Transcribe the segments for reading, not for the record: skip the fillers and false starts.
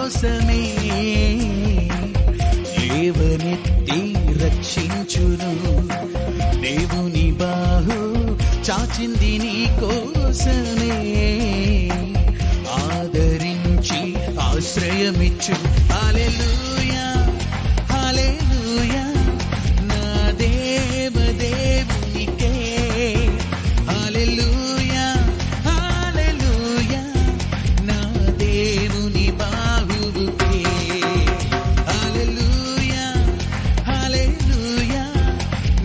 కోసమే లేవనెత్తి రక్షించును. దేవుని బాహు చాచింది నీ కోసమే, ఆదరించి ఆశ్రయమిచ్చు. హల్లెలూయా హల్లెలూయా నా దేవదేవునికే. హల్లెలూయా హల్లెలూయా నా దేవుని బాహువుకే. హల్లెలూయా హల్లెలూయా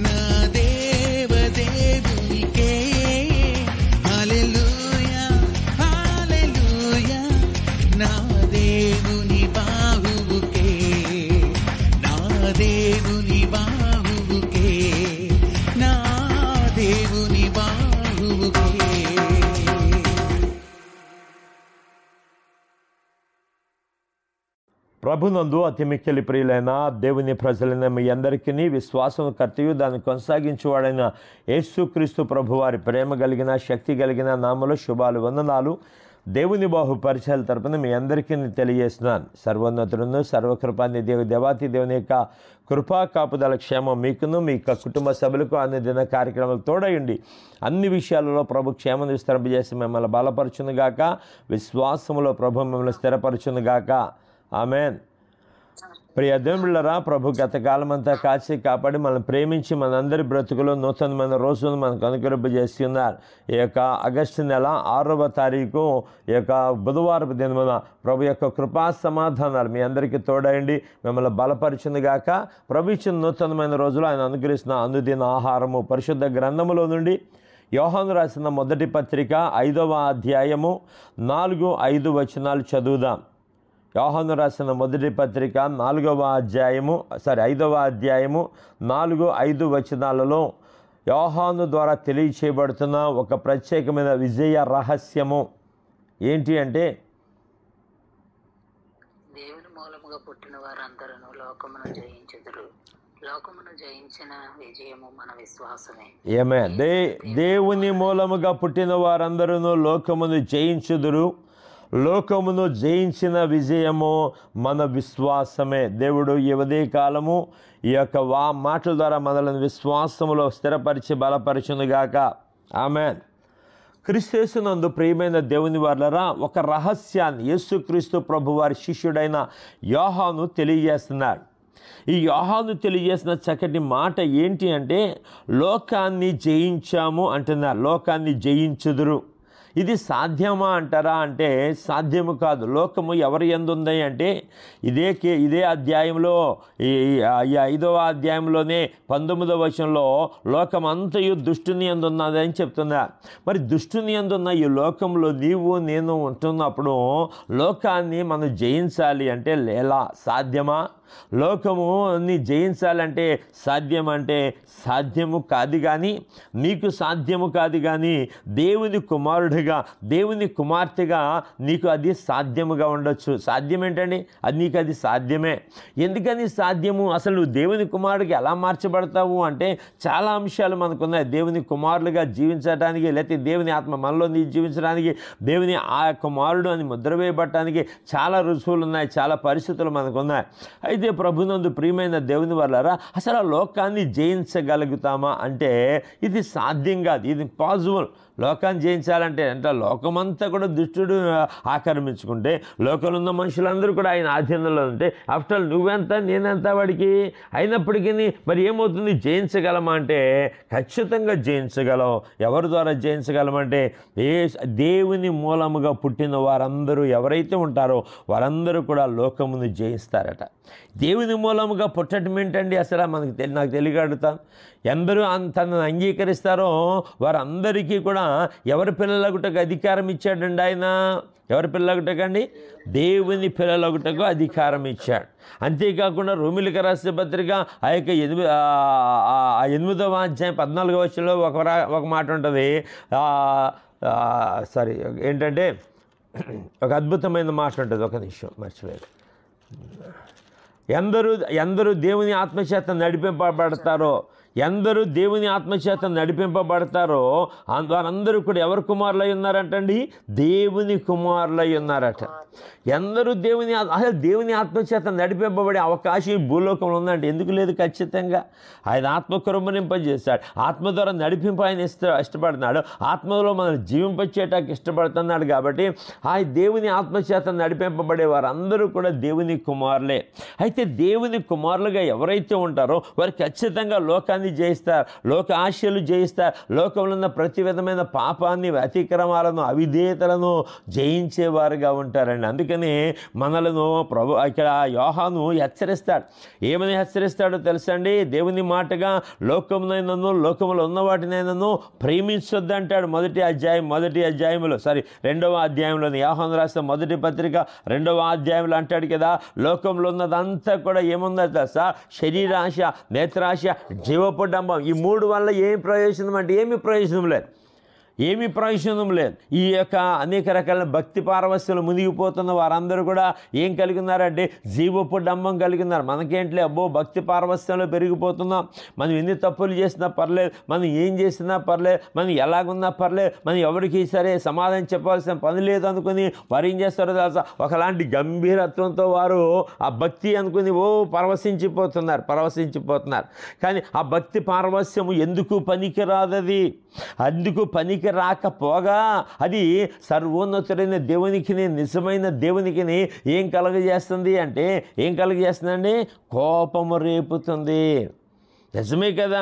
నా దేవదేవునికే. హల్లెలూయా హల్లెలూయా నా దేవుని బాహువుకే. నా దేవుని బాహువుకే. నా దేవుని బాహువుకే. ప్రభునందు అతి మిక్కిలి ప్రియులైన దేవుని ప్రజలైన మీ అందరికీ విశ్వాసం కర్తయు దాన్ని కొనసాగించేవాడైన యేసుక్రీస్తు ప్రభు వారి ప్రేమ కలిగిన శక్తి కలిగిన నామలో శుభాలు వందనాలు. దేవుని బాహు పరిచయాల తరపున మీ అందరికీ తెలియజేస్తున్నాను. సర్వోన్నతులను సర్వకృపానిధి దేవాతి దేవుని యొక్క కృపా కాపుదల క్షేమం మీకును మీ యొక్క కుటుంబ సభ్యులకు అన్ని దిన కార్యక్రమాలు తోడయండి. అన్ని విషయాలలో ప్రభు క్షేమం విస్తరింపజేసి మిమ్మల్ని బలపరచునుగాక. విశ్వాసములో ప్రభు మిమ్మల్ని స్థిరపరచునుగాక. ఆమెన్. ప్రియ దేవుళ్ళరా, ప్రభు గత కాలమంతా కాచి కాపాడి మనల్ని ప్రేమించి మనందరి బ్రతుకులో నూతనమైన రోజులను మనకు అనుగ్రహింపజేస్తున్నారు. ఈ యొక్క ఆగస్టు నెల 6వ తారీఖు ఈ యొక్క బుధవారపు దినమున ప్రభు యొక్క కృపా సమాధానాలు మీ అందరికీ తోడయండి, మిమ్మల్ని బలపరిచిందిగాక. ప్రభు ఇచ్చిన నూతనమైన రోజులు ఆయన అనుగ్రహిస్తున్న అనుదిన ఆహారము పరిశుద్ధ గ్రంథములో నుండి యోహాను రాసిన మొదటి పత్రిక 5వ అధ్యాయము 4-5 వచనాలు చదువుదాం. యోహాను రాసిన మొదటి పత్రిక 5వ అధ్యాయము 4-5 వచనాలలో యోహాను ద్వారా తెలియచేయబడుతున్న ఒక ప్రత్యేకమైన విజయ రహస్యము ఏంటి అంటే, దేవుని మూలముగా పుట్టిన వారందరూ లోకమును జయించుదురు. లోకమును జయించిన విజయము మన విశ్వాసమే. ఏమే దేవుని మూలముగా పుట్టిన వారందరూ లోకమును జయించుదురు. లోకమును జయించిన విజయము మన విశ్వాసమే. దేవుడు ఈ ఉదయ కాలము ఈ యొక్క మాటల ద్వారా మనల్ని విశ్వాసములో స్థిరపరిచి బలపరచునుగాక. ఆమెన్. క్రీస్తునందు ప్రియమైన దేవుని వారలారా, ఒక రహస్యాన్ని యేసుక్రీస్తు ప్రభు వారి శిష్యుడైన యోహాను తెలియజేస్తున్నాడు. ఈ యోహాను తెలియజేసిన చక్కటి మాట ఏంటి అంటే, లోకాన్ని జయించాము అంటున్నారు. లోకాన్ని జయించుదురు. ఇది సాధ్యమా అంటారా అంటే సాధ్యము కాదు. లోకము ఎవరి యందు ఉంది అంటే ఇదే అధ్యాయంలో ఈ 5వ అధ్యాయంలోనే 19వ వచనంలో లోకమంతయు దుష్టుని యందు ఉన్నది అని చెప్తున్నా. మరి దుష్టుని యందు ఉన్న ఈ లోకంలో నీవు నేను ఉంటున్నప్పుడు లోకాన్ని మనం జయించాలి అంటే ఎలా సాధ్యమా? లోకముని జయించాలంటే సాధ్యమంటే సాధ్యము కాదు. కానీ నీకు సాధ్యము కాదు, కానీ దేవుని కుమారుడిగా దేవుని కుమార్తెగా నీకు అది సాధ్యముగా ఉండొచ్చు. సాధ్యం ఏంటండి? నీకు అది సాధ్యమే. ఎందుకని సాధ్యము? అసలు నువ్వు దేవుని కుమారుడికి ఎలా మార్చబడతావు అంటే చాలా అంశాలు మనకున్నాయి. దేవుని కుమారులుగా జీవించడానికి, లేకపోతే దేవుని ఆత్మ మనలో జీవించడానికి, దేవుని ఆ కుమారుడు అని ముద్ర వేయబడటానికి చాలా రుజువులు ఉన్నాయి, చాలా పరిస్థితులు మనకున్నాయి. అయితే ప్రభునందు ప్రియమైన దేవుని వల్లరా, అసలు ఆ లోకాన్ని జయించగలుగుతామా అంటే ఇది సాధ్యం కాదు. ఇది పాసిబుల్. లోకాన్ని జయించాలంటే లోకమంతా కూడా దుష్టుడు ఆక్రమించుకుంటే, లోకంలో ఉన్న మనుషులందరూ కూడా ఆయన ఆధీనంలో ఉంటే, ఆఫ్టర్ ఆల్ నువ్వెంత నేనెంత వాడికి అయినప్పటికీ మరి ఏమవుతుంది? జయించగలమా అంటే ఖచ్చితంగా జయించగలం. ఎవరి ద్వారా జయించగలమంటే దేవుని మూలముగా పుట్టిన వారందరూ ఎవరైతే ఉంటారో వారందరూ కూడా లోకమును జయిస్తారట. దేవుని మూలముగా పుట్టడం ఏంటండి అసలు నాకు తెలియగలుగుతాను. ఎందరూ తనను అంగీకరిస్తారో వారందరికీ కూడా ఎవరి పిల్లలగుటకు అధికారం ఇచ్చాడండి ఆయన? ఎవరి పిల్లలగుటకండి? దేవుని పిల్లలగుటకు అధికారం ఇచ్చాడు. అంతేకాకుండా రోమిలికి రాసిన పత్రిక ఆ యొక్క 8వ అధ్యాయం 14వ వచనంలో ఒక మాట ఉంటుంది. ఏంటంటే ఒక అద్భుతమైన మాట ఉంటుంది. ఒక నిమిషం మర్చిపోయారు. ఎందరూ దేవుని ఆత్మచేత నడిపింపబడతారో, ఎందరూ దేవుని ఆత్మచేత నడిపింపబడతారో వారందరూ కూడా ఎవరు కుమారులై ఉన్నారంటండి? దేవుని కుమారులై ఉన్నారట. ఎందరూ అసలు దేవుని ఆత్మచేత నడిపింపబడే అవకాశం ఈ భూలోకంలో ఉందంటే ఎందుకు లేదు? ఖచ్చితంగా ఆయన ఆత్మ కృంభనింపజేస్తాడు. ఆత్మ ద్వారా నడిపింపు ఆయన ఇష్టపడుతున్నాడు. ఆత్మలో మనల్ని జీవింపచేయటానికి ఇష్టపడుతున్నాడు. కాబట్టి ఆ దేవుని ఆత్మచేత నడిపింపబడే వారందరూ కూడా దేవుని కుమారులే. అయితే దేవుని కుమారులుగా ఎవరైతే ఉంటారో వారు ఖచ్చితంగా లోకాన్ని జయిస్తారు, లోక ఆశలు జయిస్తారు, లోకంలో ఉన్న ప్రతి విధమైన పాపాన్ని, అతిక్రమాలను, అవిధేయతలను జయించేవారుగా ఉంటారండి. అందుకని మనలను ఇక్కడ యోహాను హెచ్చరిస్తాడు. ఏమని హెచ్చరిస్తాడో తెలుసండి? దేవుని మాటగా లోకమునైనను లోకములో ఉన్న వాటినైనను ప్రేమించొద్దు అంటాడు. మొదటి అధ్యాయంలో 2వ అధ్యాయంలోని యోహాను రాసిన మొదటి పత్రిక 2వ అధ్యాయంలో అంటాడు కదా, లోకంలో ఉన్నదంతా కూడా ఏముందో తెలుసా? శరీరాశ, నేత్రాశ, జీవపుడంబం. ఈ 3 వల్ల ఏమి ప్రయోజనం అంటే ఏమి ప్రయోజనం లేదు. ఈ యొక్క అనేక రకాల భక్తి పారవస్యలు మునిగిపోతున్న వారందరూ కూడా ఏం కలిగి ఉన్నారంటే జీవపు డంబం కలిగి ఉన్నారు. మనకేంట్లే, అబ్బో భక్తి పారవస్యంలో పెరిగిపోతున్నాం, మనం ఎన్ని తప్పులు చేసినా పర్లేదు, మనం ఏం చేసినా పర్లేదు, మనం ఎలాగున్నా పర్లేదు, మనం ఎవరికి సరే సమాధానం చెప్పాల్సిన పని లేదు అనుకుని వారు ఏం చేస్తారో తెలుసా? ఒకలాంటి గంభీరత్వంతో వారు ఆ భక్తి అనుకుని పరవశించిపోతున్నారు. కానీ ఆ భక్తి పారవస్యము ఎందుకు పనికిరాదది. అందుకు పనికి రాకపోగా అది సర్వోన్నతుడైన దేవునికి, నిజమైన దేవునికి ఏం కలుగజేస్తుందండి? కోపము రేపుతుంది. నిజమే కదా.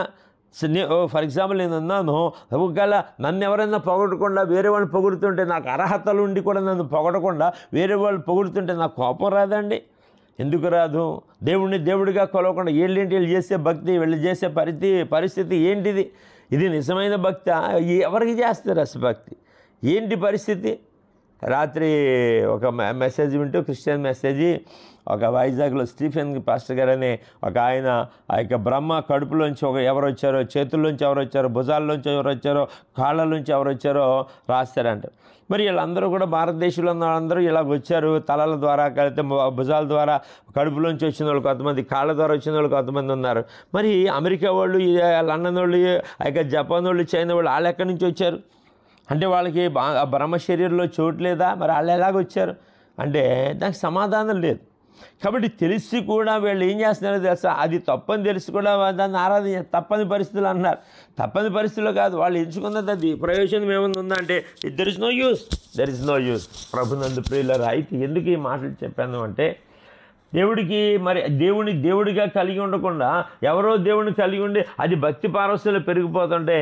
ఫర్ ఎగ్జాంపుల్ నేను అన్నాను, ఒకవేళ నన్ను ఎవరైనా పొగడకుండా వేరే వాళ్ళు పొగుడుతుంటే, నాకు అర్హతలు ఉండి కూడా నన్ను పొగడకుండా వేరే వాళ్ళు పొగుడుతుంటే నాకు కోపం రాదండి? ఎందుకు రాదు? దేవుడిని దేవుడిగా కొలవకుండా వీళ్ళు చేసే భక్తి, వీళ్ళు చేసే పరిస్థితి ఏంటిది? ఇది నిజమైన భక్తి? ఎవరికి చేస్తారు అసలు భక్తి? ఏంటి పరిస్థితి? రాత్రి ఒక మెసేజ్ వింటూ, క్రిస్టియన్ మెసేజ్, ఒక వైజాగ్లో స్టీఫెన్ పాస్టర్ గారు అనే ఒక ఆయన ఆ యొక్క బ్రహ్మ కడుపులోంచి ఎవరు వచ్చారో, చేతుల్లోంచి ఎవరు వచ్చారో, భుజాల్లోంచి ఎవరు వచ్చారో, కాళ్ళలోంచి ఎవరు వచ్చారో రాస్తారంట. మరి వీళ్ళందరూ కూడా భారతదేశంలో ఉన్న వాళ్ళందరూ ఇలాగ వచ్చారు. తలల ద్వారా, కలితే భుజాల ద్వారా, కడుపులోంచి వచ్చిన వాళ్ళు కొంతమంది, కాళ్ళ ద్వారా వచ్చిన వాళ్ళు కొంతమంది ఉన్నారు. మరి అమెరికా వాళ్ళు, లండన్ వాళ్ళు, జపాన్ వాళ్ళు, చైనా వాళ్ళు, వాళ్ళు ఎక్కడి నుంచి వచ్చారు అంటే వాళ్ళకి బ్రహ్మ శరీరంలో చోటు లేదా? మరి వాళ్ళు ఎలాగొచ్చారు అంటే దానికి సమాధానం లేదు. కాబట్టి తెలిసి కూడా వీళ్ళు ఏం చేస్తున్నారో తెలుసా? అది తప్పని తెలిసి కూడా దాన్ని ఆరాధన తప్పని పరిస్థితులు అన్నారు. తప్పని పరిస్థితుల్లో కాదు, వాళ్ళు ఎంచుకున్నది అది. ప్రయోజనం ఏమైనా ఉందంటే దెర్ ఇస్ నో యూస్. ప్రభునందు ప్రియులారా, అయితే ఎందుకు ఈ మాటలు చెప్పాను అంటే, దేవుడిగా కలిగి ఉండకుండా ఎవరో దేవుడిని కలిగి ఉండి అది భక్తి పారవస్యంలో పెరిగిపోతుంటే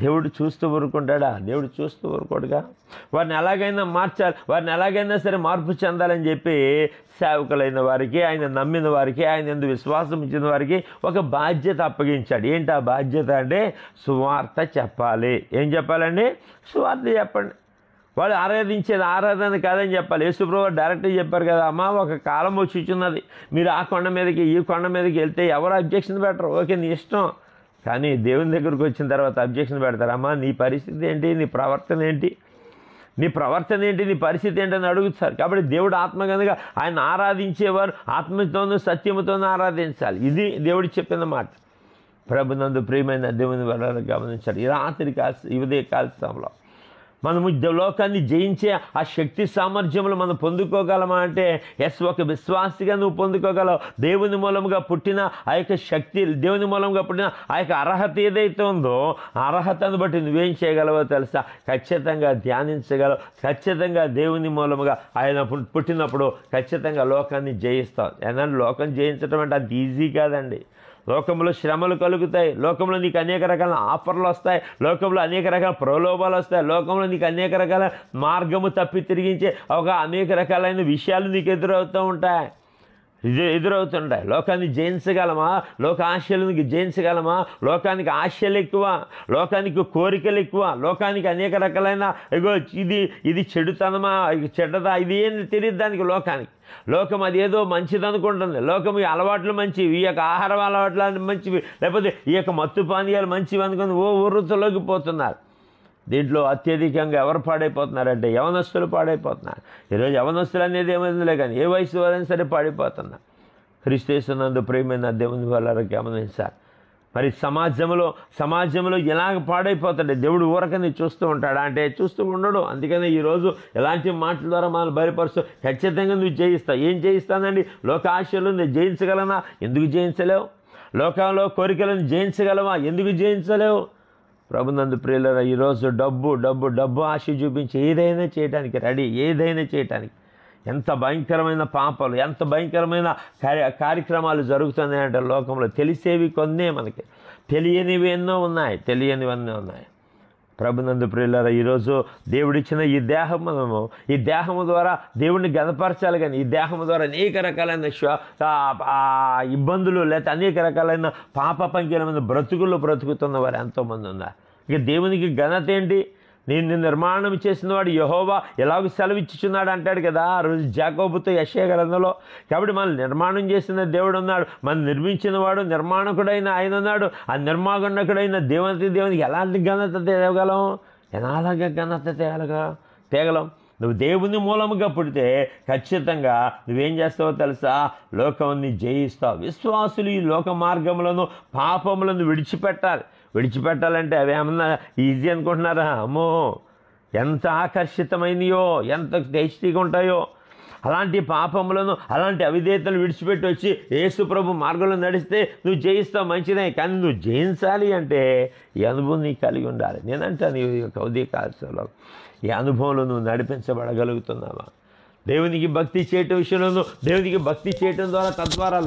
దేవుడు చూస్తూ ఊరుకుంటాడా? దేవుడు చూస్తూ ఊరుకోడుగా. వారిని ఎలాగైనా మార్చాలి, వారిని ఎలాగైనా సరే మార్పు చెందాలని చెప్పి సేవకులైన వారికి, ఆయన నమ్మిన వారికి, ఆయన యందు విశ్వాసం ఇచ్చిన వారికి ఒక బాధ్యత అప్పగించాడు. ఏంటి ఆ బాధ్యత అంటే సువార్త చెప్పాలి. ఏం చెప్పాలండి? సువార్త చెప్పండి. వాళ్ళు ఆరాధించేది ఆరాధన కాదని చెప్పాలి. యేసుప్రభువు డైరెక్ట్గా చెప్పారు కదా, అమ్మ ఒక కాలం వచ్చిచున్నది, మీరు ఆ కొండ మీదకి ఈ కొండ మీదకి వెళ్తే ఎవరు అబ్జెక్షన్ పెట్టరు, ఓకే నీ ఇష్టం. కానీ దేవుని దగ్గరకు వచ్చిన తర్వాత అబ్జెక్షన్ పెడతారు. అమ్మ నీ పరిస్థితి ఏంటి, నీ ప్రవర్తన ఏంటి, నీ పరిస్థితి ఏంటని అడుగుతారు. కాబట్టి దేవుడు ఆత్మ కనుక ఆయన ఆరాధించేవారు ఆత్మతోనూ సత్యముతోనూ ఆరాధించాలి. ఇది దేవుడు చెప్పిన మాట. ప్రభునందు ప్రియమైన దేవుని వల్ల గమనించాలి. ఈ రాత్రి ఉదయ కాలశంలో మనము లోకాన్ని జయించే ఆ శక్తి సామర్థ్యములు మనం పొందుకోగలమా అంటే ఒక విశ్వాసిగా నువ్వు పొందుకోగలవు. దేవుని మూలంగా పుట్టిన ఆ యొక్క శక్తి, దేవుని మూలంగా పుట్టిన ఆ యొక్క అర్హత ఏదైతే ఉందో ఆ అర్హతను బట్టి నువ్వేం చేయగలవో తెలుసా? ఖచ్చితంగా ధ్యానించగలవు. ఖచ్చితంగా దేవుని మూలముగా ఆయన పుట్టినప్పుడు ఖచ్చితంగా లోకాన్ని జయిస్తావు. ఏదన్నా లోకం జయించడం అంటే అంత ఈజీ కాదండి. లోకంలో శ్రమలు కలుగుతాయి, లోకంలో నీకు అనేక రకాల ఆఫర్లు వస్తాయి, లోకంలో అనేక రకాల ప్రలోభాలు వస్తాయి, లోకంలో నీకు అనేక రకాల మార్గము తప్పి తిరిగించే అనేక రకాలైన విషయాలు నీకు ఎదురవుతుంటాయి. లోకాన్ని జయించగలమా? లోక ఆశలను జయించగలమా? లోకానికి ఆశలు ఎక్కువ, లోకానికి కోరికలు ఎక్కువ, లోకానికి అనేక రకాలైన ఇది చెడుతనమా, చెడ్డదా, ఇది ఏం తెలియదు దానికి. లోకం అదేదో మంచిది అనుకుంటుంది. లోకం ఈ అలవాట్లు మంచివి, ఈ యొక్క ఆహారం అలవాట్లు మంచివి, లేకపోతే ఈ యొక్క మత్తు పానీయాలు మంచివి అనుకుని వృత్తిలోకి పోతున్నారు. దీంట్లో అత్యధికంగా ఎవరు పాడైపోతున్నారంటే యవనస్తులు పాడైపోతున్నారు. ఈరోజు యవనస్తులు అనేది ఏమైందిలే కానీ ఏ వయసు వారైనా సరే పాడైపోతున్నారు. క్రీస్తు యేసునందు ప్రియమైన దేవుని వల్ల గమనించాలి. మరి సమాజంలో ఎలాగ పాడైపోతాడు? దేవుడు ఊరకని చూస్తూ ఉంటాడా అంటే చూస్తూ ఉండడు. అందుకనే ఈరోజు ఎలాంటి మాటల ద్వారా మనం బయలుపరుస్తూ ఖచ్చితంగా నువ్వు జయిస్తావు. ఏం జయిస్తానండి? లోక ఆశలు నేను జయించగలనా? ఎందుకు జయించలేవు? లోకంలో కోరికలను జయించగలవా? ఎందుకు జయించలేవు? ప్రభునందు ప్రియులారా, ఈరోజు డబ్బు ఆశ చూపించి ఏదైనా చేయడానికి రెడీ, ఏదైనా చేయటానికి. ఎంత భయంకరమైన పాపాలు, ఎంత భయంకరమైన కార్యక్రమాలు జరుగుతున్నాయంటే లోకంలో. తెలిసేవి కొన్నే, మనకి తెలియనివి ఎన్నో ఉన్నాయి. ప్రభునందు ప్రియులారా, ఈరోజు దేవుడిచ్చిన ఈ దేహము ద్వారా దేవుడిని గణపరచాలి. కానీ ఈ దేహము ద్వారా అనేక రకాలైన ఇబ్బందులు లేకపోతే అనేక రకాలైన పాప పంకిలమైన బ్రతుకుతున్న వారు ఎంతోమంది ఉన్నారు. ఇక దేవునికి ఘనత ఏంటి? నేను నిర్మాణం చేసిన వాడు యెహోవా ఎలాగో సెలవిచ్చుచున్నాడు అంటాడు కదా ఆ రోజు యాకోబుతో యెషయా గ్రంథంలో. కాబట్టి మనం నిర్మాణం చేసిన దేవుడు ఉన్నాడు, మనం నిర్మించిన వాడు నిర్మాణకుడైన ఆయన ఉన్నాడు. ఆ నిర్మాణకుడైన దేవునికి ఎలాంటి ఘనత తేగలం? ఎలాగ ఘనత తేగలం? నువ్వు దేవుని మూలముగా పుడితే ఖచ్చితంగా నువ్వేం చేస్తావో తెలుసా? లోకాన్ని జయిస్తావు. విశ్వాసులు ఈ లోక మార్గములను పాపములను విడిచిపెట్టాలంటే అవి ఏమన్నా ఈజీ అనుకుంటున్నారా? అమ్మో, ఎంత ఆకర్షితమైనయో, ఎంత టేస్టీగా ఉంటాయో. అలాంటి పాపములను, అలాంటి అవిధేయతలు విడిచిపెట్టి వచ్చి యేసు ప్రభు మార్గంలో నడిస్తే నువ్వు జయిస్తావు, మంచిదే. కానీ నువ్వు జయించాలి అంటే ఈ అనుభవం నీకు కలిగి ఉండాలి. నేనంటాను ఈ ఉదయకాలంలో ఈ అనుభవంలో నువ్వు నడిపించబడగలుగుతున్నావా? దేవునికి భక్తి చేయటం విషయంలో దేవునికి భక్తి చేయటం ద్వారా తద్వారా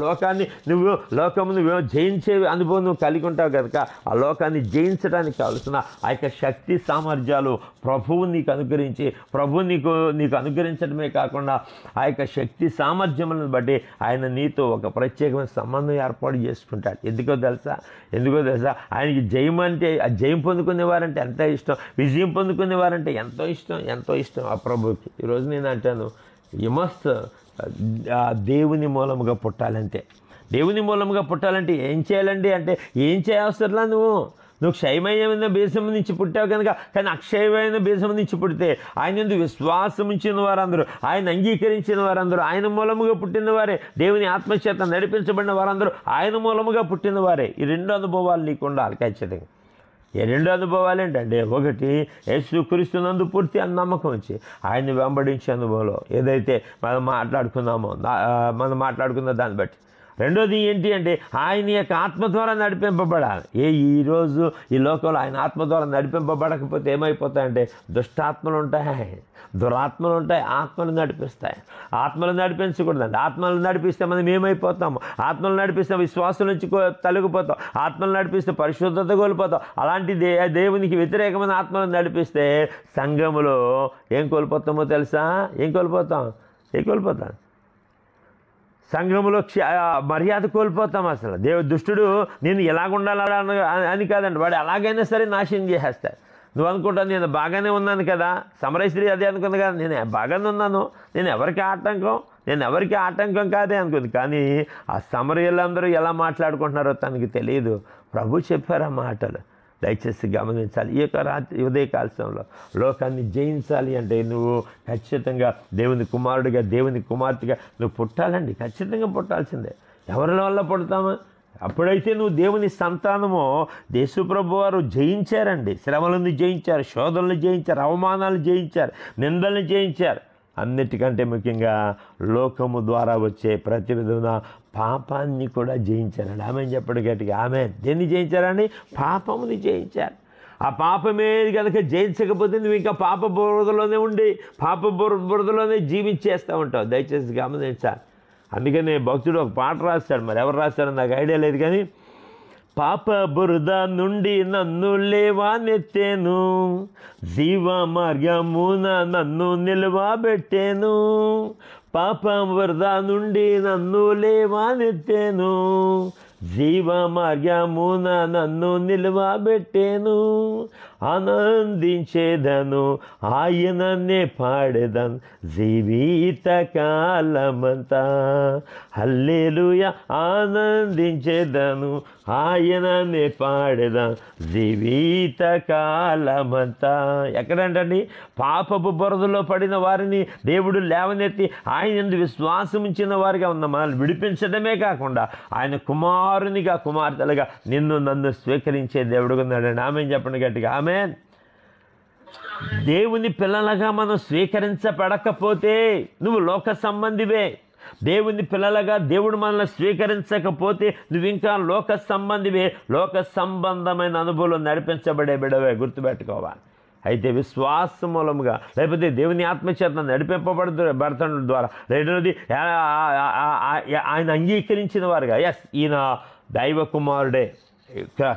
లోకమును జయించే అనుభవం నువ్వు కలిగి ఉంటావు కనుక ఆ లోకాన్ని జయించడానికి కావలసిన ఆ యొక్క శక్తి సామర్థ్యాలు ప్రభువు నీకు అనుగ్రహించి, ప్రభువు నీకు అనుగ్రహించడమే కాకుండా ఆ యొక్క శక్తి సామర్థ్యములను బట్టి ఆయన నీతో ఒక ప్రత్యేకమైన సంబంధం ఏర్పాటు చేసుకుంటాడు. ఎందుకో తెలుసా? ఆయనకి జయం పొందుకునేవారంటే ఎంత ఇష్టం, విజయం పొందుకునేవారంటే ఎంతో ఇష్టం ఆ ప్రభువుకి. ఈరోజు నేను అంటాను, యు మస్ట్ దేవుని మూలముగా పుట్టాలంటే. దేవుని మూలముగా పుట్టాలంటే ఏం చేయాలండి అంటే ఏం చేయవసరంలా. నువ్వు క్షయమైన బీజం నుంచి పుట్టావు కనుక. కానీ అక్షయమైన బీజం నుంచి పుడితే ఆయన ఎందుకు విశ్వాసం ఉంచిన వారందరూ, ఆయన అంగీకరించిన వారందరూ, ఆయన మూలముగా పుట్టిన వారే, దేవుని ఆత్మచేత నడిపించబడిన వారందరూ ఆయన మూలముగా పుట్టిన వారే. ఈ రెండు అనుభవాలు నీకు ఉండాలి ఖచ్చితంగా. ఈ రెండు అనుభవాలు ఏంటంటే, ఒకటి యేసుక్రీస్తునందు పూర్తి అని నమ్మకం వచ్చి ఆయన్ని వెంబడించే అనుభవంలో ఏదైతే మనం మాట్లాడుకున్న దాన్ని బట్టి. రెండోది ఏంటి అంటే ఆయన యొక్క ఆత్మ ద్వారా నడిపింపబడాలి. ఈరోజు ఈ లోకంలో ఆయన ఆత్మ ద్వారా నడిపింపబడకపోతే ఏమైపోతాయంటే దుష్టాత్మలు ఉంటాయి, దురాత్మలు ఉంటాయి, ఆత్మలు నడిపిస్తాయి. ఆత్మలు నడిపించకూడదండి. ఆత్మలు నడిపిస్తే మనం ఏమైపోతాము? ఆత్మలు నడిపిస్తే విశ్వాసం నుంచి తొలగిపోతాం, ఆత్మలు నడిపిస్తే పరిశుద్ధత కోల్పోతాం. అలాంటి దేవునికి వ్యతిరేకమైన ఆత్మలు నడిపిస్తే సంఘములో ఏం కోల్పోతామో తెలుసా? ఏం కోల్పోతాం? సంఘంలో మర్యాద కోల్పోతాం. అసలు దుష్టుడు నేను ఎలాగుండాలా అని కాదండి, వాడు ఎలాగైనా సరే నాశనం చేసేస్తాడు. నువ్వు అనుకుంటావు నేను బాగానే ఉన్నాను కదా, సమరయ స్త్రీ అదే అనుకుంది కదా, నేను బాగానే ఉన్నాను, నేను ఎవరికి ఆటంకం కాదే అనుకుంది. కానీ ఆ సమరయులందరూ ఎలా మాట్లాడుకుంటున్నారో తనకి తెలియదు. ప్రభు చెప్పారు ఆ మాటలు. దయచేసి గమనించాలి. ఈ యొక్క ఉదయకాలంలో లోకాన్ని జయించాలి అంటే నువ్వు ఖచ్చితంగా దేవుని కుమారుడిగా, దేవుని కుమార్తెగా నువ్వు పుట్టాలండి. ఖచ్చితంగా పుట్టాల్సిందే. ఎవరి వల్ల పుడతామా? అప్పుడైతే నువ్వు దేవుని సంతానము. యేసుప్రభు వారు జయించారండి. శ్రమలను జయించారు, శోధనలు జయించారు, అవమానాలు జయించారు, నిందలను జయించారు. అన్నిటికంటే ముఖ్యంగా లోకము ద్వారా వచ్చే ప్రతి విధమైన పాపాన్ని కూడా జయించారండి. ఆమె చెప్పడు గట్టిగా, ఆమె దేన్ని జయించారండి? పాపముని జయించారు. ఆ పాపమే కనుక జయించకపోతే నువ్వు ఇంకా పాప బురదలోనే ఉండి బురదలోనే జీవించేస్తూ ఉంటావు. దయచేసి గమనించాలి. అందుకని భక్తుడు ఒక పాట రాస్తాడు, మరి ఎవరు రాస్తారో నాకు ఐడియా లేదు, కానీ పాప బురద నుండి నన్ను లేవానెత్తేను, జీవ మార్గమున నన్ను నిలవబెట్టేను. పాప బురద నుండి నన్ను లేవానెత్తేను, జీవ మార్గమున నన్ను నిలవబెట్టేను. ఆనందించేదను, ఆయననే పాడేదను జీవిత కాలమంతా. హల్లెలూయా, ఆనందించేదను, ఆయననే పాడేదను జీవిత కాలమంతా. ఎక్కడంటండి? పాపపు బురదలో పడిన వారిని దేవుడు లేవనెత్తి ఆయన యందు విశ్వాసం ఉంచిన వారిగా ఉన్న మనల్ని విడిపించడమే కాకుండా ఆయన కుమారునిగా కుమార్తెలుగా నిన్ను నన్ను స్వీకరించే దేవుడుగా ఉన్నాడండి. ఆమేన్ చెప్పండి గట్టిగా, ఆమేన్. దేవుని పిల్లలుగా మనం స్వీకరించబడకపోతే నువ్వు లోక సంబంధివే. దేవుని పిల్లలుగా దేవుడు మనల్ని స్వీకరించకపోతే నువ్వు ఇంకా లోక సంబంధివే, లోక సంబంధమైన అనుభవం నడిపించబడే బిడవే, గుర్తుపెట్టుకోవాలి. అయితే విశ్వాస మూలముగా లేకపోతే దేవుని ఆత్మచేత నడిపింపబడతాడు ద్వారా, రెండవది ఆయన అంగీకరించిన వారుగా, ఎస్ ఈయన దైవ కుమారుడే,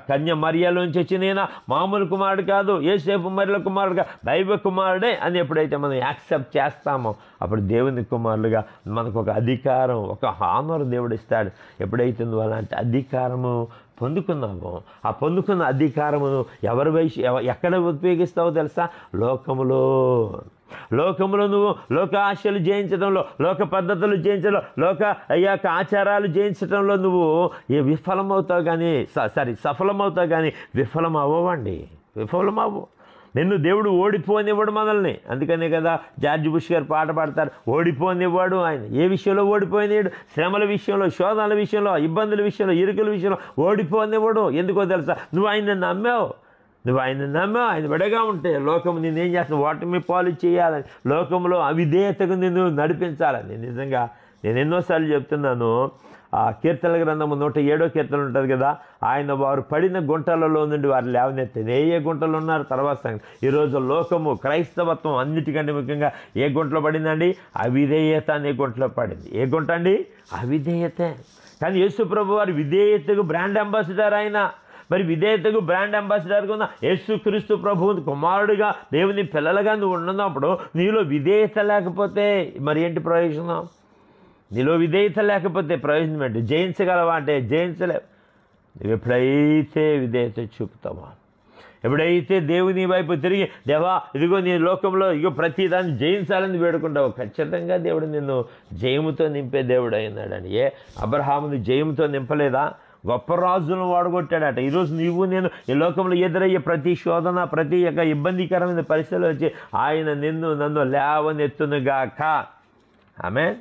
కన్య మరియలోంచి వచ్చిన ఈయన మామూలు కుమారుడు కాదు, యోసేపు మరియల కుమారుడుగా దైవ కుమారుడే అని ఎప్పుడైతే మనం యాక్సెప్ట్ చేస్తామో అప్పుడు దేవుని కుమారులుగా మనకు ఒక అధికారం, ఒక హానర్ దేవుడు ఇస్తాడు. ఎప్పుడైతే నువ్వు అలాంటి అధికారము పొందుకున్నామో ఆ పొందుకున్న అధికారమును ఎక్కడ ఉపయోగిస్తావో తెలుసా? లోకములో నువ్వు లోక ఆశలు జయించడంలో, లోక పద్ధతులు జయించడంలో, లోక ఆచారాలు జయించడంలో నువ్వు విఫలమవుతావు కానీ సఫలమవుతావు కానీ విఫలమవ్వు. నిన్ను దేవుడు ఓడిపోనివ్వడు మనల్ని. అందుకనే కదా జార్జ్ బుష్ గారు పాట పాడతారు, ఓడిపోనివ్వడు ఆయన. ఏ విషయంలో ఓడిపోయినాడు? శ్రమల విషయంలో, శోధనల విషయంలో, ఇబ్బందుల విషయంలో, ఇరుకుల విషయంలో ఓడిపోనివ్వడు. ఎందుకో తెలుసా? నువ్వు ఆయన నమ్మావు, ఆయన విడగా ఉంటే లోకము నేనేం చేస్తాను? ఓటమి పాలు చేయాలని, లోకంలో అవిధేయతకు నిన్ను నడిపించాలని. నిజంగా నేను ఎన్నోసార్లు చెప్తున్నాను. ఆ కీర్తన గ్రంథము 107వ కీర్తన ఉంటుంది కదా, ఆయన వారు పడిన గుంటలలో నుండి వారు లేవనెత్తారు. ఏ గుంటలు ఉన్నారు తర్వాత సంగతి. ఈరోజు లోకము, క్రైస్తవత్వం అన్నిటికంటే ముఖ్యంగా ఏ గుంటలో పడిందండి? అవిధేయత అనే గుంటలో పడింది. ఏ గుంట అండి? అవిధేయతే. కానీ యేసు ప్రభు వారు విధేయతకు బ్రాండ్ అంబాసిడర్. ఆయన మరి విధేయతకు బ్రాండ్ అంబాసిడర్గా ఉన్న యేసుక్రీస్తు ప్రభువు కుమారుడిగా దేవుని పిల్లలుగా నువ్వు ఉన్నప్పుడు నీలో విధేయత లేకపోతే మరి ఏంటి ప్రయోజనం? నీలో విధేయత లేకపోతే ప్రయోజనం ఏంటి? జయించగలవా అంటే జయించలేవు. నువ్వు ఎప్పుడైతే విధేయత చూపుతావా, ఎప్పుడైతే దేవుని వైపు తిరిగి దేవా ఇదిగో నీ లోకంలో ఇగో ప్రతిదాన్ని జయించాలని వేడుకుంటావు, ఖచ్చితంగా దేవుడు నిన్ను జయముతో నింపే దేవుడు అయినాడని. అబ్రహాముని జయముతో నింపలేదా? గొప్ప రాజులను వాడగొట్టాడట. ఈరోజు నీవు నేను ఈ లోకంలో ఎదురయ్యే ప్రతి శోధన, ప్రతి యొక్క ఇబ్బందికరమైన పరిస్థితులు వచ్చి ఆయన నిన్ను నన్ను లేవనెత్తునుగాక. ఆమేన్.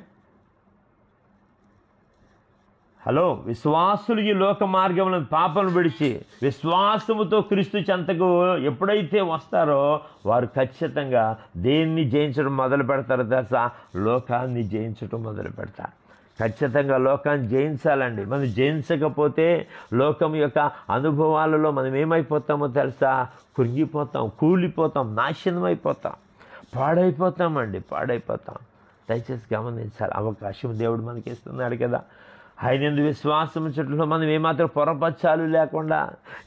హలో, విశ్వాసులు ఈ లోక మార్గంలో పాపను విడిచి విశ్వాసముతో క్రీస్తు చెంతకు ఎప్పుడైతే వస్తారో వారు ఖచ్చితంగా దేన్ని జయించడం మొదలు పెడతారో తెలుసా? లోకాన్ని జయించడం మొదలు పెడతారు. ఖచ్చితంగా లోకాన్ని జయించాలండి. మనం జయించకపోతే లోకం యొక్క అనుభవాలలో మనం ఏమైపోతామో తెలుసా? కృంగిపోతాం, కూలిపోతాం, నాశనం అయిపోతాం, పాడైపోతాం. దయచేసి గమనించాలి. అవకాశం దేవుడు మనకి ఇస్తున్నాడు కదా. ఆయన యందు విశ్వాసం చుట్టూ మనం ఏమాత్రం పొరపచ్చాలు లేకుండా,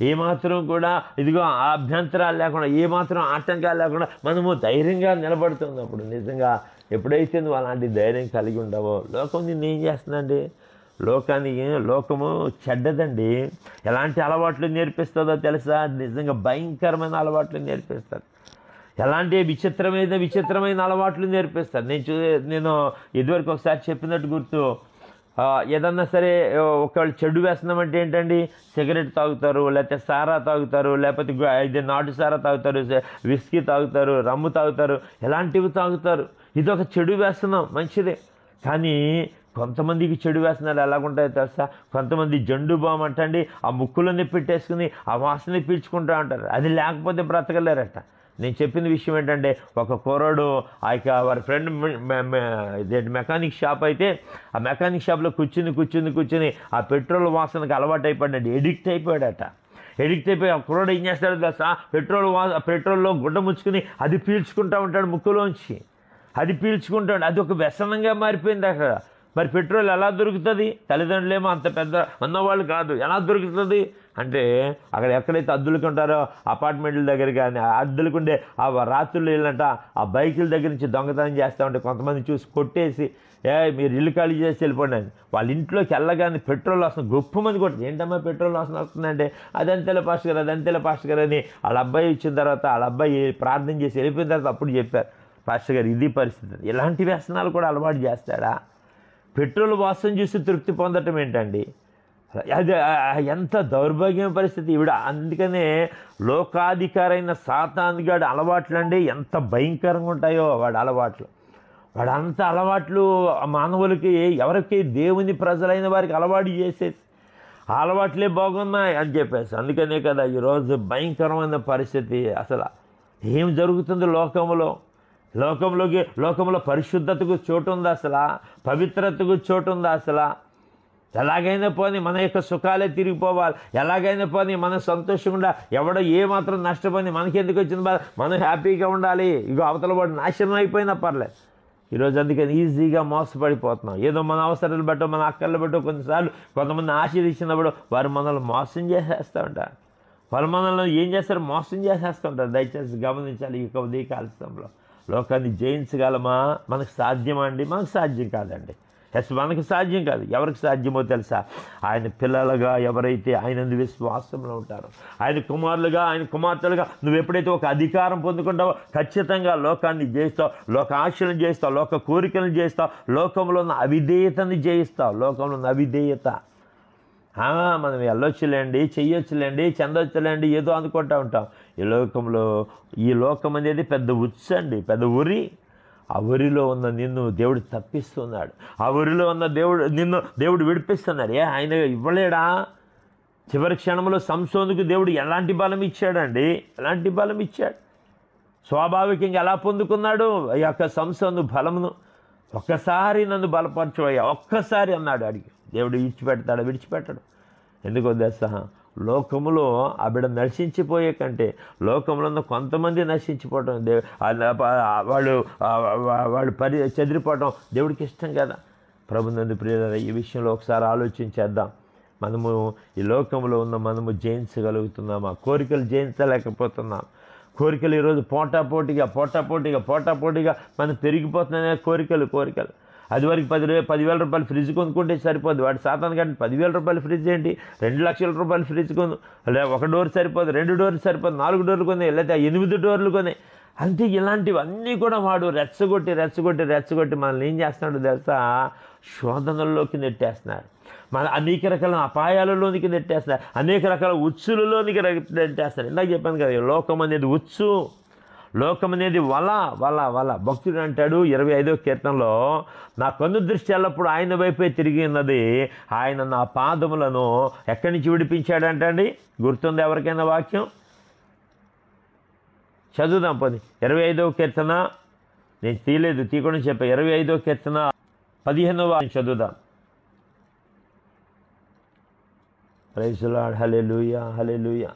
ఏమాత్రం కూడా ఇదిగో అభ్యంతరాలు లేకుండా, ఏమాత్రం ఆటంకాలు లేకుండా మనము ధైర్యంగా నిలబడుతున్నప్పుడు నిజంగా ఎప్పుడైతే నువ్వు అలాంటి ధైర్యం కలిగి ఉండవో లోకం నిన్ను ఏం చేస్తుందండి? లోకము చెడ్డదండి. ఎలాంటి అలవాట్లు నేర్పిస్తుందో తెలుసా? నిజంగా భయంకరమైన అలవాట్లు నేర్పిస్తుంది. ఎలాంటి విచిత్రమైన అలవాట్లు నేర్పిస్తారు. నేను ఇదివరకు ఒకసారి చెప్పినట్టు గుర్తు, ఏదన్నా సరే ఒకళ్ళు చెడు వ్యసనం ఏంటండి? సిగరెట్ తాగుతారు, లేకపోతే సారా తాగుతారు, లేకపోతే ఇది నాటు సారా తాగుతారు, విస్కీ తాగుతారు, రమ్ము తాగుతారు, ఎలాంటివి తాగుతారు. ఇది ఒక చెడు వ్యసనం, మంచిదే. కానీ కొంతమందికి చెడు వ్యసనాలు ఎలాగుంటాయో తెలుసా? కొంతమంది జండు బామ్ అంటండి ఆ ముక్కులన్నీ పెట్టేసుకుని ఆ వాసన పీల్చుకుంటూ ఉంటారు. అది లేకపోతే బ్రతకలేరట. నేను చెప్పిన విషయం ఏంటంటే, ఒక కుర్రాడు వారి ఫ్రెండ్ మెకానిక్ షాప్ అయితే ఆ మెకానిక్ షాప్లో కూర్చుని ఆ పెట్రోల్ వాసనకు అలవాటు అయిపోయాడండి. ఎడిక్ట్ అయిపోయాడట. ఆ కుర్రాడు ఏం చేస్తాడో తెలుసా? పెట్రోల్లో గుడ్డ ముచ్చుకుని అది పీల్చుకుంటూ ఉంటాడు ముక్కులోంచి. అది పీల్చుకుంటాడు. అది ఒక వ్యసనంగా మారిపోయింది అక్కడ. మరి పెట్రోల్ ఎలా దొరుకుతుంది? తల్లిదండ్రులేమో అంత పెద్ద ఉన్నవాళ్ళు కాదు, ఎలా దొరుకుతుంది? అంటే అక్కడ ఎక్కడైతే అద్దెలకు ఉంటారో అపార్ట్మెంట్ల దగ్గర కానీ అద్దెలకు ఉండే ఆ రాత్రులు వెళ్ళంట ఆ బైకుల దగ్గర నుంచి దొంగతనం చేస్తూ ఉంటే కొంతమంది చూసి కొట్టేసి మీరు ఇల్లు ఖాళీ చేసి వెళ్ళిపోండి అని. వాళ్ళ ఇంట్లోకి వెళ్ళగానే పెట్రోల్ వస్తుంది, గొప్ప మంది కొట్టి ఏంటమ్మా పెట్రోల్ వస్తుందంటే అదంతేలే పాస్టర్ గారు అదంతేలే పాస్టర్ గారు అని వాళ్ళ అబ్బాయి ఇచ్చిన తర్వాత వాళ్ళ అబ్బాయి ప్రార్థన చేసి వెళ్ళిపోయిన తర్వాత అప్పుడు చెప్పారు, పాస్టర్ గారు ఇది పరిస్థితి. ఇలాంటి వ్యసనాలు కూడా అలవాటు చేస్తాడా? పెట్రోల్ వాసన చూసి తృప్తి పొందటం ఏంటండి? అది ఎంత దౌర్భాగ్యం పరిస్థితి ఈవిడ. అందుకనే లోకాధికారైన సాతానుగాడి అలవాట్లు అండి ఎంత భయంకరంగా ఉంటాయో వాడి అలవాట్లు. వాడంత అలవాట్లు మానవులకి ఎవరికి దేవుని ప్రజలైన వారికి అలవాటు చేసేసి ఆ అలవాట్లే బాగున్నాయి అని చెప్పేసి. అందుకనే కదా ఈరోజు భయంకరమైన పరిస్థితి. అసలు ఏం జరుగుతుంది లోకంలో పరిశుద్ధతకు చోటు ఉందా? అసలు పవిత్రతకు చోటు ఉందా? అసలు ఎలాగైనా పోనీ మన యొక్క సుఖాలే తిరిగిపోవాలి, ఎలాగైనా పోనీ మనం సంతోషంగా ఎవడో ఏమాత్రం నష్టపోయి మనకెందుకు వచ్చింది బాధ, మనం హ్యాపీగా ఉండాలి. ఇగో అవతల వాడు నాశనం అయిపోయినా పర్లేదు. ఈరోజు అందుకని ఈజీగా మోసపడిపోతున్నాం. ఏదో మన అవసరాలు బట్టో మన అక్కర్లు బట్టో కొన్నిసార్లు కొంతమంది ఆశీర్వదించినప్పుడు వారు మనల్ని మోసం చేసేస్తూ ఉంటారు. వాళ్ళు మనల్ని ఏం చేస్తారు? మోసం చేసేస్తూ ఉంటారు. దయచేసి గమనించాలి. ఈ ఉదయకాల సమయంలో లోకాన్ని జయించగలమా? మనకు సాధ్యమా అండి? మనకు సాధ్యం కాదండి. మనకు సాధ్యం కాదు. ఎవరికి సాధ్యమో తెలుసా? ఆయన పిల్లలుగా ఎవరైతే ఆయన విశ్వాసంలో ఉంటారో, ఆయన కుమారులుగా ఆయన కుమార్తెలుగా నువ్వు ఎప్పుడైతే ఒక అధికారం పొందుకుంటావో ఖచ్చితంగా లోకాన్ని జయిస్తావు, లోక ఆశలను జయిస్తావు, లోక కోరికలను జయిస్తావు, లోకంలో ఉన్న అవిధేయతని జయిస్తావు. లోకంలో ఉన్న అవిధేయత మనం వెళ్ళొచ్చులేండి, చెయ్యొచ్చులేండి, చెందొచ్చులేండి ఏదో అనుకుంటూ ఉంటాం. ఈ లోకం అనేది పెద్ద ఉచ్చండి, పెద్ద ఉరి. ఆ ఊరిలో ఉన్న నిన్ను దేవుడు తప్పిస్తున్నాడు. ఆ ఊరిలో ఉన్న దేవుడు విడిపిస్తున్నాడు. ఆయన ఇవ్వలేడా? చివరి క్షణంలో సంసోనుకు దేవుడు ఎలాంటి బలం ఇచ్చాడండి? ఎలాంటి బలం ఇచ్చాడు? స్వాభావికంగా ఎలా పొందుకున్నాడు ఈ యొక్క సంసోను బలమును? ఒక్కసారి నన్ను బలపరచవయ్యా, ఒక్కసారి అన్నాడు. అడిగి దేవుడు విడిచిపెట్టాడు. ఎందుకో తెలుసా? లోకములో ఆ బిడ్డ నశించిపోయే కంటే లోకంలో ఉన్న కొంతమంది నశించిపోవటం వాళ్ళు చెదిరిపోవటం దేవుడికి ఇష్టం కదా. ప్రభునందు ప్రియులారా, ఈ విషయంలో ఒకసారి ఆలోచించేద్దాం. మనము ఈ లోకంలో ఉన్న మనము జయించగలుగుతున్నామా? కోరికలు జయించలేకపోతున్నాం. కోరికలు ఈరోజు పోటాపోటీగా మనం పెరిగిపోతున్నాయి కోరికలు. అది వరకు 10,000 రూపాయలు ఫ్రిడ్జ్ కొనుక్కుంటే సరిపోదు. వాడు సాతాను కానీ 10,000 రూపాయలు ఫ్రిడ్జ్ ఏంటి, 2 లక్షల రూపాయలు ఫ్రిడ్జ్ కొను, లేదా 1 డోర్ సరిపోదు, 2 డోర్లు సరిపోదు, 4 డోర్లు కొనే, లేదా 8 డోర్లు కొనే. అంటే ఇలాంటివన్నీ కూడా వాడు రెచ్చగొట్టి మనల్ని ఏం చేస్తున్నాడు తెలుసా? శోధనల్లోకి నెట్టేస్తున్నాడు. మన అనేక రకాల అపాయాలలోనికి నెట్టేస్తున్నాడు, అనేక రకాల ఉచ్చులలోనికి నెట్టేస్తాడు. ఇందాక చెప్పాను కదా, లోకం అనేది ఉచ్చు, లోకం అనేది వల. భక్తుడు అంటాడు 25వ కీర్తనలో, నా కన్ను దృష్టి ఎల్లప్పుడు ఆయన వైపే తిరిగి ఉన్నది, ఆయన నా పాదములను ఎక్కడి నుంచి విడిపించాడంటండి? గుర్తుంది ఎవరికైనా వాక్యం? చదువుదాం పోనీ. 25వ కీర్తన నేను తీయకుండా చెప్పా. 25వ కీర్తన 15వ చదువుదాం. Praise the Lord. Hallelujah, hallelujah.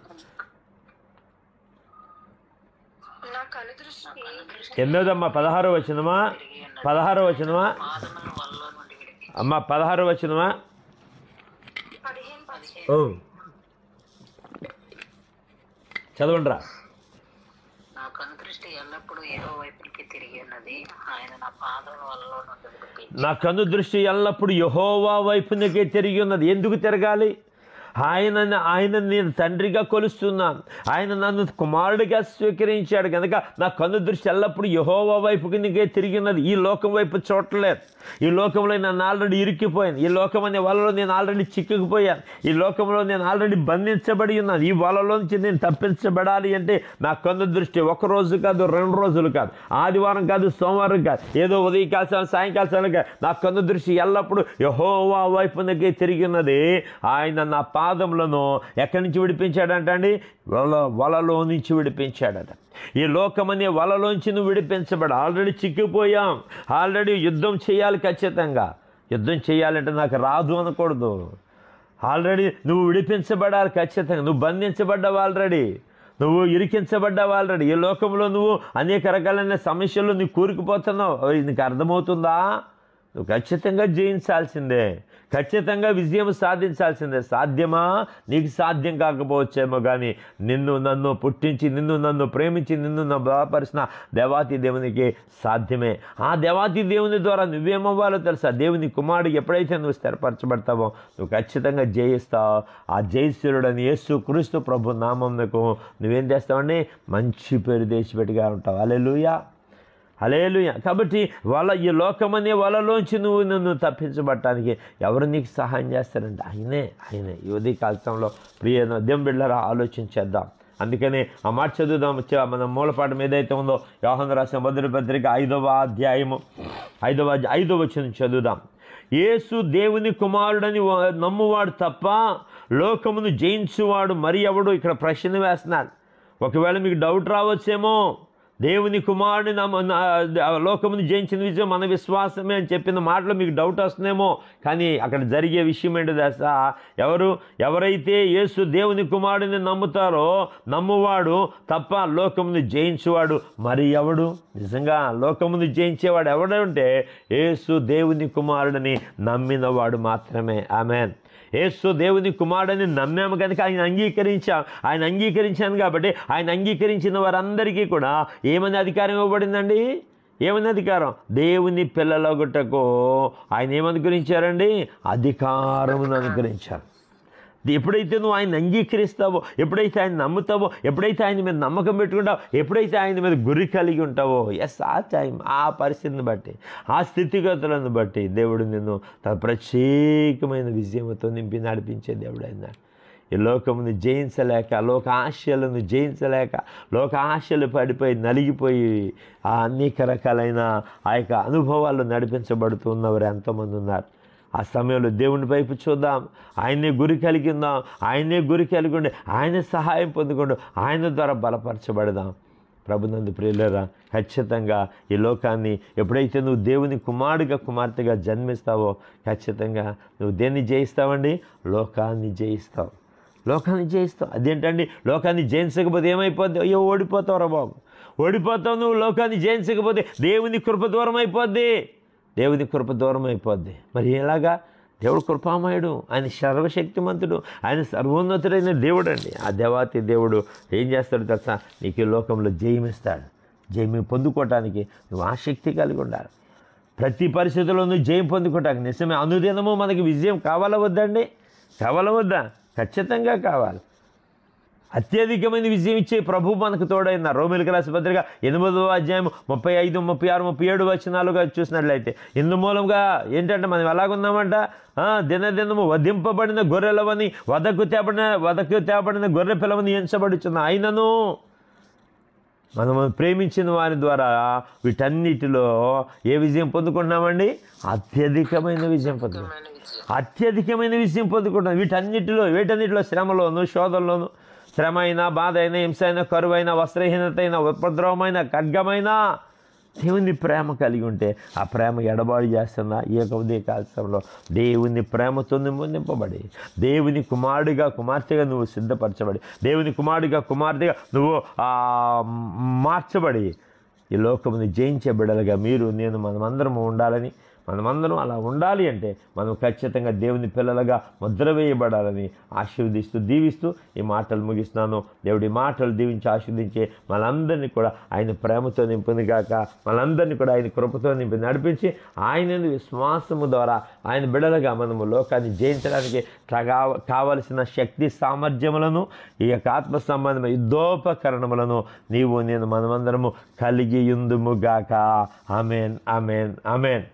ఎన్నోదమ్మా? 16వ వచనమా? 16వ వచనమా అమ్మా? 16వ వచనమా? చదవండిరా. నా కనుదృష్టి ఎల్లప్పుడూ యెహోవా వైపుకి తిరిగి ఉన్నది, ఆయన నా పాదముల వలలో నుండి విడిపించాడు. నా కన్ను దృష్టి ఎల్లప్పుడు యెహోవా వైపునకే తిరిగి ఉన్నది. ఎందుకు తిరగాలి? ఆయన నేను తండ్రిగా కొలుస్తున్నాను, ఆయన నన్ను కుమారుడిగా స్వీకరించాడు కనుక నా కన్ను దృష్టి ఎల్లప్పుడు యెహోవా వైపుకి తిరిగినది. ఈ లోకం వైపు చూడలేదు. ఈ లోకంలో నేను ఆల్రెడీ ఇరుక్కిపోయాను. ఈ లోకం అనే వలలో నేను ఆల్రెడీ చిక్కుకుపోయాను. ఈ లోకంలో నేను ఆల్రెడీ బంధించబడి ఉన్నాను. ఈ వలలోంచి నేను తప్పించబడాలి అంటే నా కన్ను దృష్టి 1 రోజు కాదు, 2 రోజులు కాదు, ఆదివారం కాదు, సోమవారం కాదు, ఏదో ఉదయకాలం సాయంకాలం కాదు. నా కన్ను దృష్టి ఎల్లప్పుడు యెహోవా వైపునకే తిరిగినది. ఆయన నా పాదములను ఎక్కడి నుంచి విడిపించాడంటండి? వలలో నుంచి విడిపించాడట. ఈ లోకమనే వలలోంచి నువ్వు విడిపించబడ. ఆల్రెడీ చిక్కిపోయాం. ఆల్రెడీ యుద్ధం చేయాలి. ఖచ్చితంగా యుద్ధం చేయాలంటే నాకు రాదు అనకూడదు. ఆల్రెడీ నువ్వు విడిపించబడాలి. ఖచ్చితంగా నువ్వు బంధించబడ్డావు, ఆల్రెడీ నువ్వు ఇరికించబడ్డావు. ఆల్రెడీ ఈ లోకంలో నువ్వు అనేక రకాలైన సమస్యల్లో నువ్వు కూరుకుపోతున్నావు. నీకు అర్థమవుతుందా? నువ్వు ఖచ్చితంగా జయించాల్సిందే, ఖచ్చితంగా విజయం సాధించాల్సిందే. సాధ్యమా? నీకు సాధ్యం కాకపోవచ్చేమో, కానీ నన్ను పుట్టించి, నన్ను ప్రేమించి, నన్ను బలపరిచిన దేవాతి దేవునికి సాధ్యమే. ఆ దేవాతి దేవుని ద్వారా నువ్వేమవ్వాలో తెలుసా? దేవుని కుమారుడు ఎప్పుడైతే నువ్వు స్థిరపరచబడతావో నువ్వు ఖచ్చితంగా జయిస్తావు. ఆ జయశీలుడని యేసు క్రీస్తు ప్రభు నామంకు నువ్వేం చేస్తావండి? మంచి పేరు దేశపెట్టిగా ఉంటావు. హల్లెలూయా, హల్లెలూయా. కాబట్టి ఈ లోకమనే వలలోంచి నన్ను తప్పించబడటానికి ఎవరు నీకు సహాయం చేస్తారంటే ఆయనే. ఈ ఉదయ కాలంలో ప్రియ దేవుని బిడ్డలారా ఆలోచించేద్దాం. అందుకనే ఆ మాట చదువుదాం. మన మూలపాఠం ఏదైతే ఉందో యోహాను రాసిన మొదటి పత్రిక 5వ అధ్యాయము 5వ వచనం చదువుదాం. యేసు దేవుని కుమారుడని నమ్మువాడు తప్ప లోకమును జయించువాడు మరి ఎవడు? ఇక్కడ ప్రశ్న వేస్తున్నాడు. ఒకవేళ మీకు డౌట్ రావచ్చేమో, దేవుని కుమారుని లోకమును జయించిన విజయం మన విశ్వాసమే అని చెప్పిన మాటలో మీకు డౌట్ వస్తుందేమో. కానీ అక్కడ జరిగే విషయం ఏంటో తెలుసా? ఎవరైతే యేసు దేవుని కుమారుడిని నమ్ముతారో నమ్మువాడు తప్ప లోకమును జయించేవాడు మరి ఎవడు? నిజంగా లోకమును జయించేవాడు ఎవడంటే యేసు దేవుని కుమారుడిని నమ్మినవాడు మాత్రమే. ఆమేన్. యేసు దేవుని కుమారుడని నమ్మాము కనుక ఆయన అంగీకరించాను కాబట్టి ఆయన అంగీకరించిన వారందరికీ కూడా ఏమని అధికారం ఇవ్వబడిందండి? ఏమని అధికారం? దేవుని పిల్లలగుటకు ఆయన ఏమనుగ్రహించారండి? అధికారమును అనుగ్రహించారు. ఎప్పుడైతే నువ్వు ఆయన అంగీకరిస్తావో, ఎప్పుడైతే ఆయన నమ్ముతావో, ఎప్పుడైతే ఆయన మీద నమ్మకం పెట్టుకుంటావో, ఎప్పుడైతే ఆయన మీద గురి కలిగి ఉంటావో, ఆ టైం, ఆ పరిస్థితిని బట్టి, ఆ స్థితిగతులను బట్టి దేవుడు నిన్ను తన ప్రత్యేకమైన విజయంతో నింపి నడిపించే దేవుడు అయినాడు. ఈ లోకమును జయించలేక, లోక ఆశలను జయించలేక, లోక ఆశలు పడిపోయి నలిగిపోయి అనేక రకాలైన ఆ యొక్క అనుభవాల్లో నడిపించబడుతున్నవారు ఎంతోమంది ఉన్నారు. ఆ సమయంలో దేవుని వైపు చూద్దాం, ఆయనే గురి కలిగి ఉందాం, ఆయనే గురి కలిగి ఉండి ఆయన సహాయం పొందుకుంటూ ఆయన ద్వారా బలపరచబడదాం. ప్రభునందు ప్రియులారా, ఖచ్చితంగా ఈ లోకాన్ని ఎప్పుడైతే నువ్వు దేవుని కుమారుడిగా కుమార్తెగా జన్మిస్తావో ఖచ్చితంగా నువ్వు దేన్ని జయిస్తావండి? లోకాన్ని జయిస్తావు. అదేంటండి? లోకాన్ని జయించకపోతే ఏమైపోద్ది? అయ్యో ఓడిపోతావురా బాబు, ఓడిపోతావు. నువ్వు లోకాన్ని జయించకపోతే దేవుని కృప దూరం అయిపోద్ది. మరి ఎలాగా? దేవుడు కృపామయుడు, ఆయన సర్వశక్తిమంతుడు, ఆయన సర్వోన్నతుడైన దేవుడు అండి. ఆ దేవాతి దేవుడు ఏం చేస్తాడు తెలుసా? నీకు ఈ లోకంలో జయమిస్తాడు. జయమి పొందుకోవటానికి నువ్వు ఆసక్తి కలిగి ఉండాలి. ప్రతి పరిస్థితుల్లో నువ్వు జయం పొందుకోవటానికి నిజమే అనుదినము మనకి విజయం కావాలా వద్దా? ఖచ్చితంగా కావాలి. అత్యధికమైన విజయం ఇచ్చే ప్రభు మనకు తోడైన రోమీయులకు రాసిన పత్రిక 8వ అధ్యాయం 35, 36, 37 వచనాలుగా చూసినట్లయితే ఇందు మూలంగా ఏంటంటే మనం ఎలాగున్నామంట? దినదినము వధింపబడిన గొర్రెలవని, వదకు తేబడిన గొర్రె పిల్లవని ఎంచబడుచున్న ఆయనను మనము ప్రేమించిన వారి ద్వారా వీటన్నిటిలో ఏ విజయం పొందుకుంటున్నామండి? అత్యధికమైన విజయం పొందుకుంటున్నాం. వీటన్నిటిలో శ్రమలోను, శోధనలోను, శ్రమ అయినా, బాధ అయినా, హింస అయినా, కరువైన, వస్త్రహీనత అయినా, ఉపద్రవమైన, ఖడ్గమైన దేవుని ప్రేమ కలిగి ఉంటే ఆ ప్రేమ ఎడబాటు చేస్తున్న ఈ యొక్క ఉదయకాలంలో దేవుని ప్రేమతో నింపబడి, దేవుని కుమారుడిగా కుమార్తెగా నువ్వు సిద్ధపరచబడి, దేవుని కుమారుడిగా కుమార్తెగా నువ్వు మార్చబడి ఈ లోకముని జయించే బిడ్డలుగా మీరు, నేను, మనమందరము ఉండాలని, మనమందరం అలా ఉండాలి అంటే మనం ఖచ్చితంగా దేవుని పిల్లలుగా ముద్ర వేయబడాలని ఆశీర్వదిస్తూ దీవిస్తూ ఈ మాటలు ముగిస్తున్నాను. దేవుడి మాటలు దీవించి ఆశీర్వదించే మనందరినీ కూడా ఆయన ప్రేమతో నింపుని గాక. మనందరినీ కూడా ఆయన కృపతో నింపి నడిపించి ఆయనను విశ్వాసము ద్వారా ఆయన బిడ్డలుగా మనము లోకాన్ని జయించడానికి కావలసిన శక్తి సామర్థ్యములను, ఈ యొక్క ఆత్మ సంబంధమైన యుద్ధోపకరణములను నీవు, నేను, మనమందరము కలిగి యుందుము గాక. ఆమేన్, ఆమేన్, ఆమేన్.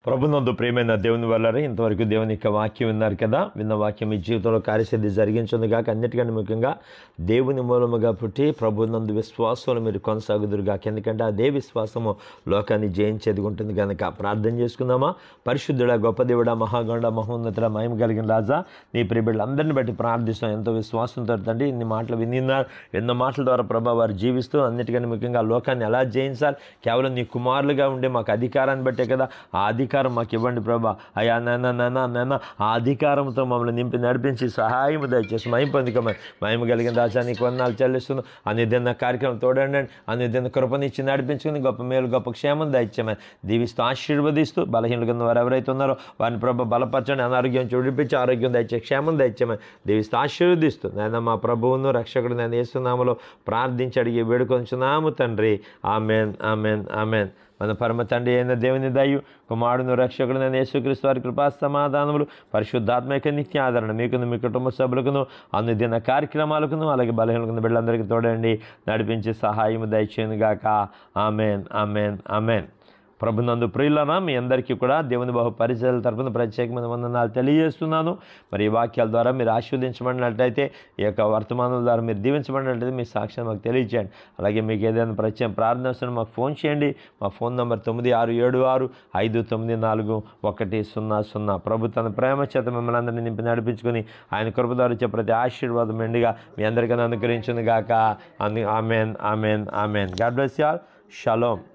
ప్రభునందు ప్రియమైన దేవుని వల్లరే ఇంతవరకు దేవుని యొక్క వాక్యం విన్నారు కదా. విన్న వాక్యం మీ జీవితంలో కార్యసిద్ధి జరిగించుంది కాక అన్నిటికంటే ముఖ్యంగా దేవుని మూలముగా పుట్టి ప్రభునందు విశ్వాసంలో మీరు కొనసాగుదురుగాక. ఎందుకంటే అదే విశ్వాసము లోకాన్ని జయించేది ఉంటుంది కనుక ప్రార్థన చేసుకుందామా. పరిశుద్ధుడా, గొప్ప దేవుడా, మహాగౌడ, మహోన్నతుడ, మహిమ కలిగిన రాజా, నీ ప్రియబిడ్డలందరినీ బట్టి ప్రార్థిస్తాం. ఎంతో విశ్వాసంతో తండ్రి ఇన్ని మాటలు విన్న మాటల ద్వారా ప్రభా వారు జీవిస్తూ అన్నిటికంటే ముఖ్యంగా లోకాన్ని ఎలా జయించాలి కేవలం నీ కుమారులుగా ఉండే మాకు అధికారాన్ని బట్టే కదా. ఆ అధికారం మాకు ఇవ్వండి ప్రభా. అయ్యా నాన్న ఆ అధికారంతో మమ్మల్ని నింపి నడిపించి సహాయం దయచేసి మహిమ పొందుకోమని మహిమ కలిగిన రాజా నీకు వందనాలు చెల్లిస్తున్నాం. అన్ని దిన కార్యక్రమం తోడండి, అన్ని దిన కృపనిచ్చి నడిపించుకుని గొప్ప మేలు గొప్ప క్షేమం దయచేయమని దీవిస్తూ ఆశీర్వదిస్తూ బలహీనలు కింద వారు ఎవరైతే ఉన్నారో వారిని ప్రభు బలపరచండి, అనారోగ్యం చూడిపించి ఆరోగ్యం దయచే క్షేమం దయచేయమని దీవిస్తూ ఆశీర్వదిస్తూ నేను మా ప్రభువును రక్షకుడు నేను యేసునామములో ప్రార్థించి అడిగి వేడుకొంచున్నాము తండ్రి. Amen amen amen. మన పరమ తండ్రి అయిన దేవుని దయు కుమారుడును రక్షకుడు నేను యేసుక్రీస్తు వారి కృపా సమాధానములు పరిశుద్ధాత్మక నిత్య ఆదరణ మీకును మీ కుటుంబ సభ్యులకును అన్ని దిన కార్యక్రమాలకును అలాగే బలహీనకును బిడ్డలందరికీ తోడండి నడిపించి సహాయము దయచేయను గాక. Amen amen amen. ప్రభునందు ప్రియులరా, మీ అందరికీ కూడా దేవుని బహు పరిచయాల తరపున ప్రత్యేకమైన వందనాలు తెలియజేస్తున్నాను. మరి ఈ వాక్యాల ద్వారా మీరు ఆశీర్వదించబడినట్లయితే, ఈ యొక్క వర్తమానం ద్వారా మీరు దీవించబడినట్లయితే మీ సాక్ష్యం మాకు తెలియచేయండి. అలాగే మీకు ఏదైనా ప్రత్యేక ప్రార్థన వస్తే మాకు ఫోన్ చేయండి. మా ఫోన్ నంబర్ 9676590100. ప్రభు తన ప్రేమ చేత మిమ్మల్ని అందరినీ నింపి నడిపించుకొని ఆయన కృప ద్వారా వచ్చే ప్రతి ఆశీర్వాదం మెండుగా మీ అందరికీ అనుగ్రహించును గాక. Amen amen amen. God bless you all. Shalom.